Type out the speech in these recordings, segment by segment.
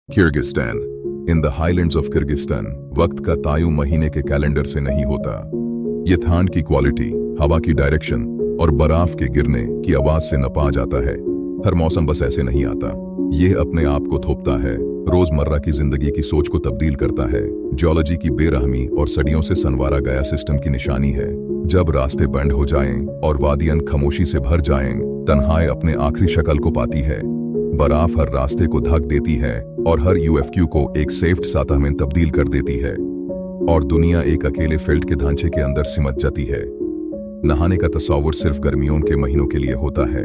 Kyrgyzstan. In the highlands of Kyrgyzstan वक्त का तायु महीने के कैलेंडर से नहीं होता। ये थान की क्वालिटी, हवा की डायरेक्शन और बर्फ के गिरने की आवाज से नपा जाता है। हर मौसम बस ऐसे नहीं आता, ये अपने आप को थोपता है, रोजमर्रा की जिंदगी की सोच को तब्दील करता है। जियोलॉजी की बेरहमी और सदियों से सनवारा गया सिस्टम की निशानी है। जब रास्ते बंद हो जाएं और वादियां खामोशी से भर जाएं, तन्हाई अपने आखिरी शक्ल को पाती है। बर्फ हर रास्ते को ढक देती है और हर यूएफक्यू को एक सेफ्ट सतह में तब्दील कर देती है, और दुनिया एक अकेले फील्ड के ढांचे के अंदर सिमट जाती है। नहाने का तस्वुर सिर्फ गर्मियों के महीनों के लिए होता है,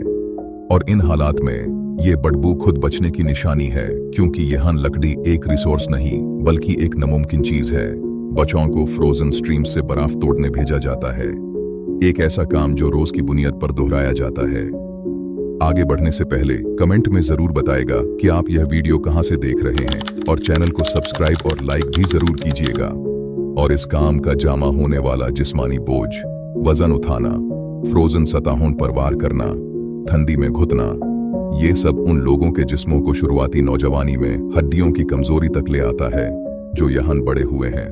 और इन हालात में ये बदबू खुद बचने की निशानी है, क्योंकि यहाँ लकड़ी एक रिसोर्स नहीं बल्कि एक नामुमकिन चीज है। बच्चों को फ्रोजन स्ट्रीम से बर्फ तोड़ने भेजा जाता है, एक ऐसा काम जो रोज की बुनियाद पर दोहराया जाता है। आगे बढ़ने से पहले कमेंट में जरूर बताएगा कि आप यह वीडियो कहां से देख रहे हैं, और चैनल को सब्सक्राइब और लाइक भी जरूर कीजिएगा। और इस काम का जामा होने वाला जिस्मानी बोझ, वजन उठाना, फ्रोजन सतहों पर वार करना, ठंडी में घुटना, ये सब उन लोगों के जिस्मों को शुरुआती नौजवानी में हड्डियों की कमजोरी तक ले आता है, जो यहाँ बड़े हुए हैं।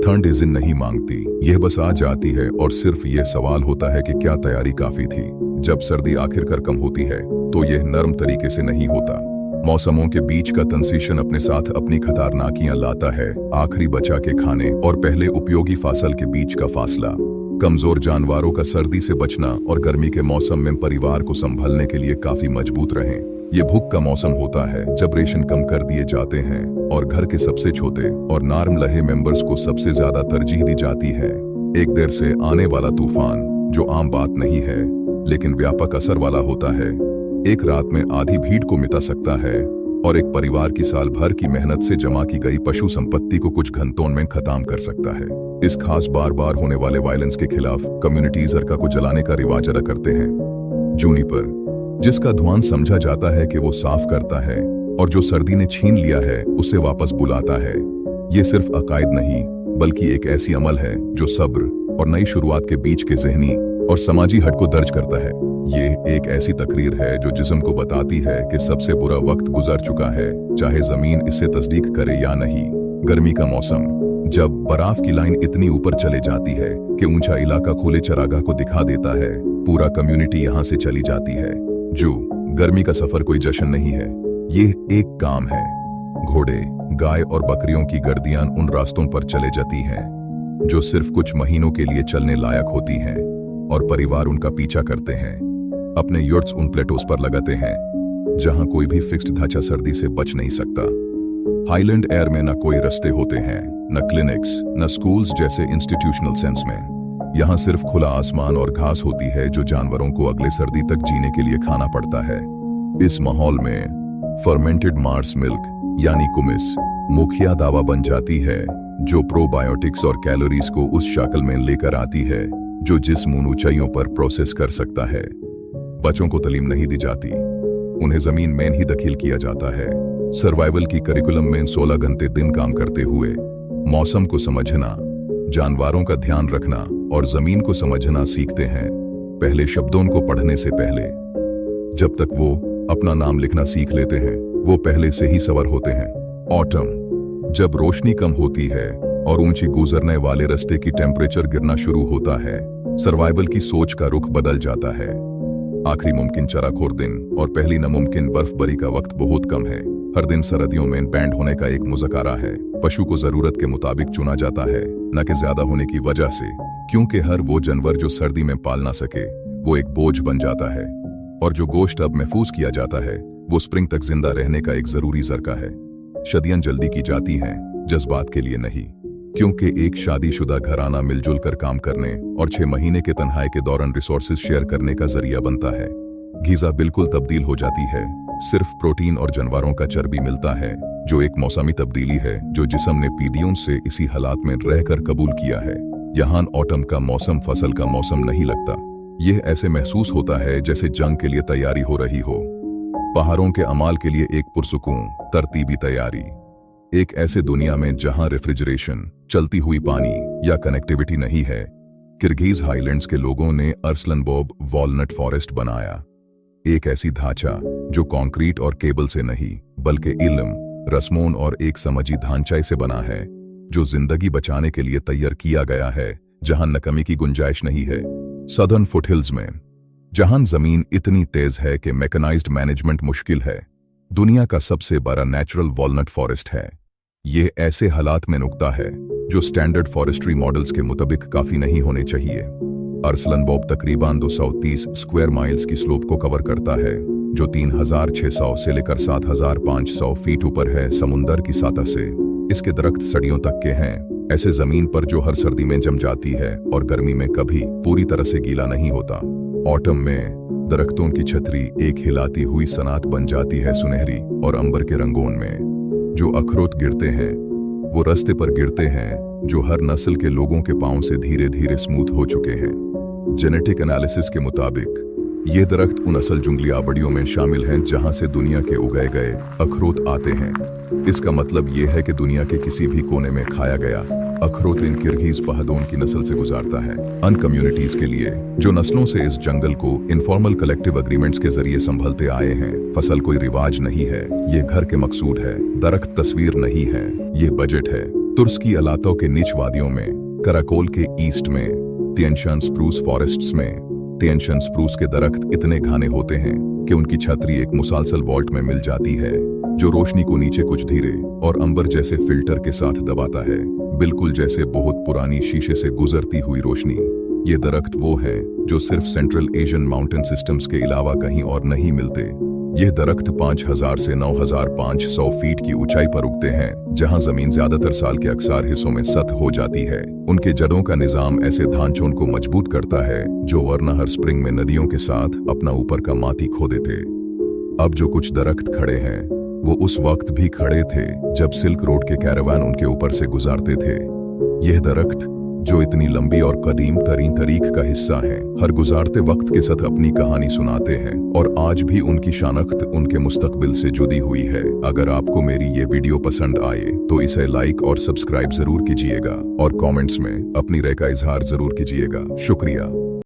ठंड इज़्न नहीं मांगती, यह बस आ जाती है, और सिर्फ ये सवाल होता है कि क्या तैयारी काफी थी। जब सर्दी आखिरकार कम होती है तो यह नरम तरीके से नहीं होता। मौसमों के बीच का ट्रांजिशन अपने साथ अपनी खतरनाकियां लाता है। आखिरी बचा के खाने और पहले उपयोगी फसल के बीच का फासला, कमजोर जानवरों का सर्दी से बचना और गर्मी के मौसम में परिवार को संभालने के लिए काफी मजबूत रहें। ये भूख का मौसम होता है जब रेशन कम कर दिए जाते हैं और घर के सबसे छोटे और नार्म लहे मेंबर्स को सबसे ज्यादा तरजीह दी जाती है। एक देर से आने वाला तूफान, जो आम बात नहीं है लेकिन व्यापक असर वाला होता है, एक रात में आधी भीड़ को मिटा सकता है, और एक परिवार की साल भर की मेहनत से जमा की गई पशु संपत्ति को कुछ घंटों में खत्म कर सकता है। इस खास बार बार होने वाले वायलेंस के खिलाफ कम्युनिटीज अर्का को जलाने का रिवाज अदा करते हैं। जूनिपर, जिसका धुआं समझा जाता है कि वो साफ करता है और जो सर्दी ने छीन लिया है उसे वापस बुलाता है। ये सिर्फ अकायद नहीं बल्कि एक ऐसी अमल है जो सब्र और नई शुरुआत के बीच के जहनी और समाजी हट को दर्ज करता है। ये एक ऐसी तकरीर है जो जिस्म को बताती है कि सबसे बुरा वक्त गुजर चुका है, चाहे जमीन इसे तस्दीक करे या नहीं। गर्मी का मौसम, जब बर्फ की लाइन इतनी ऊपर चले जाती है कि ऊंचा इलाका खुले चरागाह को दिखा देता है, पूरा कम्युनिटी यहाँ से चली जाती है। जो गर्मी का सफर कोई जश्न नहीं है, ये एक काम है। घोड़े, गाय और बकरियों की गर्दियां उन रास्तों पर चले जाती हैं जो सिर्फ कुछ महीनों के लिए चलने लायक होती हैं, और परिवार उनका पीछा करते हैं। अपने यर्ट्स उन प्लेटोस पर लगाते हैं जहां कोई भी फिक्स्ड ढांचा सर्दी से बच नहीं सकता। हाईलैंड एयर में न कोई रास्ते होते हैं, न क्लिनिक्स, न स्कूल्स जैसे इंस्टीट्यूशनल सेंस में। यहाँ सिर्फ खुला आसमान और घास होती है जो जानवरों को अगले सर्दी तक जीने के लिए खाना पड़ता है। इस माहौल में फर्मेंटेड मार्स मिल्क यानी कुमिस मुखिया दावा बन जाती है, जो प्रोबायोटिक्स और कैलोरीज को उस शक्ल में लेकर आती है जो जिस्म उन ऊंचाइयों पर प्रोसेस कर सकता है। बच्चों को तालीम नहीं दी जाती, उन्हें जमीन में ही दखील किया जाता है। सर्वाइवल की करिकुलम में 16 घंटे दिन काम करते हुए मौसम को समझना, जानवरों का ध्यान रखना और जमीन को समझना सीखते हैं, पहले शब्दों को पढ़ने से पहले। जब तक वो अपना नाम लिखना सीख लेते हैं, वो पहले से ही सवर होते हैं। ऑटम, जब रोशनी कम होती है और ऊंची गुजरने वाले रास्ते की टेम्परेचर गिरना शुरू होता है, सर्वाइवल की सोच का रुख बदल जाता है। आखिरी मुमकिन चराखोर दिन और पहली नामुमकिन बर्फबारी का वक्त बहुत कम है। हर दिन सरहदियों में बैंड होने का एक मुज़ाकरा है। पशु को जरूरत के मुताबिक चुना जाता है, न कि ज्यादा होने की वजह से, क्योंकि हर वो जानवर जो सर्दी में पाल ना सके वो एक बोझ बन जाता है, और जो गोश्त अब महफूज किया जाता है वो स्प्रिंग तक जिंदा रहने का एक जरूरी जरका है। शादियां जल्दी की जाती हैं, जज्बात के लिए नहीं, क्योंकि एक शादीशुदा घराना मिलजुल कर काम करने और 6 महीने के तन्हाई के दौरान रिसोर्सेज शेयर करने का जरिया बनता है। गीजा बिल्कुल तब्दील हो जाती है, सिर्फ प्रोटीन और जानवरों का चर्बी मिलता है, जो एक मौसमी तब्दीली है जो जिस्म ने पीढ़ियों से इसी हालात में रहकर कबूल किया है। यहाँ ऑटम का मौसम फसल का मौसम नहीं लगता, यह ऐसे महसूस होता है जैसे जंग के लिए तैयारी हो रही हो। पहाड़ों के अमाल के लिए एक पुरसुकून तरतीबी तैयारी। एक ऐसे दुनिया में जहां रेफ्रिजरेशन, चलती हुई पानी या कनेक्टिविटी नहीं है, किर्गिज हाईलैंड्स के लोगों ने अरसलनबोब वॉलनट फॉरेस्ट बनाया। एक ऐसी ढांचा जो कंक्रीट और केबल से नहीं बल्कि इल्म, रस्मों और एक समझी ढांचाई से बना है जो जिंदगी बचाने के लिए तैयार किया गया है, जहां नकमी की गुंजाइश नहीं है। सदर्न फुटहिल्स में, जहां जमीन इतनी तेज है कि मैकेनाइज्ड मैनेजमेंट मुश्किल है, दुनिया का सबसे बड़ा नेचुरल वॉलनट फॉरेस्ट है। ये ऐसे हालात में नुकता है जो स्टैंडर्ड फॉरेस्ट्री मॉडल्स के मुताबिक काफी नहीं होने चाहिए। अर्सलन बॉब तकरीबन 230 स्क्वायर माइल्स की स्लोप को कवर करता है, जो 3600 से लेकर 7500 फीट ऊपर है समुंदर की सतह से। इसके दरख्त सदियों तक के हैं, ऐसे जमीन पर जो हर सर्दी में जम जाती है और गर्मी में कभी पूरी तरह से गीला नहीं होता। ऑटम में दरख्तों की छतरी एक हिलाती हुई सनात बन जाती है, सुनहरी और अंबर के रंगों में। जो अखरोट गिरते हैं वो रास्ते पर गिरते हैं जो हर नस्ल के लोगों के पांव से धीरे धीरे स्मूथ हो चुके हैं। जेनेटिक एनालिसिस के मुताबिक ये दरख्त उन असल जंगली आबादियों में शामिल हैं जहां से दुनिया के उगाए गए अखरोट आते हैं। इसका मतलब ये है कि दुनिया के किसी भी कोने में खाया गया अखरोट इन किर्गिज पहाड़ों की नस्ल से गुजारता है। अन कम्युनिटीज के लिए जो नस्लों से इस जंगल को इनफॉर्मल कलेक्टिव एग्रीमेंट्स के जरिए संभलते आए हैं, फसल कोई रिवाज नहीं है, ये घर के मकसूद है। दरख्त तस्वीर नहीं है, ये बजट है। तुर्की इलाकों के निच वादियों में, कराकोल के ईस्ट में, तिएनशान स्प्रूस फॉरेस्ट्स में, तिएनशान स्प्रूस के दरख्त इतने घने होते हैं कि उनकी छतरी एक मुसलसल वॉल्ट में मिल जाती है, जो रोशनी को नीचे कुछ धीरे और अंबर जैसे फिल्टर के साथ दबाता है, बिल्कुल जैसे बहुत पुरानी शीशे से गुजरती हुई रोशनी। ये दरख्त वो हैं जो सिर्फ सेंट्रल एशियन माउंटेन सिस्टम्स के अलावा कहीं और नहीं मिलते। यह दरख्त 5000 से 9500 फीट की ऊंचाई पर उगते हैं, जहां जमीन ज्यादातर साल के अक्सर हिस्सों में सख्त हो जाती है। उनके जड़ों का निजाम ऐसे ढांचों को मजबूत करता है जो वरना हर स्प्रिंग में नदियों के साथ अपना ऊपर का माटी खो देते। अब जो कुछ दरख्त खड़े हैं वो उस वक्त भी खड़े थे जब सिल्क रोड के कैरावान उनके ऊपर से गुजारते थे। यह दरख्त जो इतनी लंबी और कदीम तरीन तारीख का हिस्सा है, हर गुजारते वक्त के साथ अपनी कहानी सुनाते हैं और आज भी उनकी शानख्त उनके मुस्तकबिल से जुड़ी हुई है। अगर आपको मेरी ये वीडियो पसंद आए तो इसे लाइक और सब्सक्राइब जरूर कीजिएगा और कमेंट्स में अपनी राय का इजहार जरूर कीजिएगा। शुक्रिया।